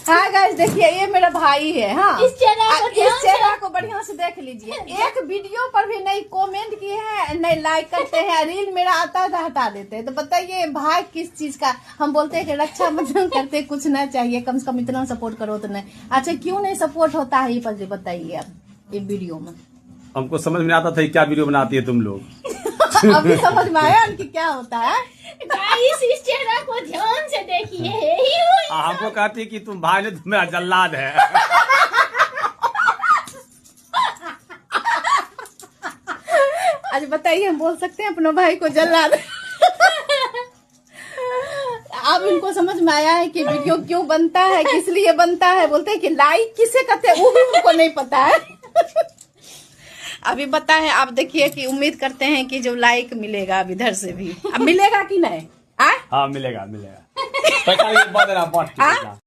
हाँ गाइस देखिए ये मेरा भाई है। हाँ इस चेहरा को बढ़िया से देख लीजिए। एक वीडियो पर भी नहीं कमेंट किए हैं, नहीं लाइक करते हैं, रील मेरा आता है तो हटा देते हैं। तो बताइए भाई किस चीज का। हम बोलते हैं कि रक्षाबंधन करते कुछ ना चाहिए, कम से कम इतना सपोर्ट करो तो नहीं। अच्छा क्यों नहीं सपोर्ट होता है ये पर बताइए आप ये वीडियो में। हमको समझ में आता था क्या वीडियो बनाती है तुम लोग। अभी समझ में आया कि क्या होता है। गाइस इस चेहरा को ध्यान से देखिए। हमको कहती कि तुम भाई ने तुम्हारा जल्लाद है। आज बताइए हम बोल सकते हैं अपने भाई को जल्लाद। अब इनको समझ में आया है कि वीडियो क्यों बनता है, किस लिए बनता है। बोलते हैं कि लाइक किसे करते हैं वो भी उनको नहीं पता है। अभी पता है आप देखिए कि उम्मीद करते हैं कि जो लाइक मिलेगा अब इधर से भी। अब मिलेगा कि नहीं? हाँ मिलेगा मिलेगा। पैसा भी बहुत देना, बहुत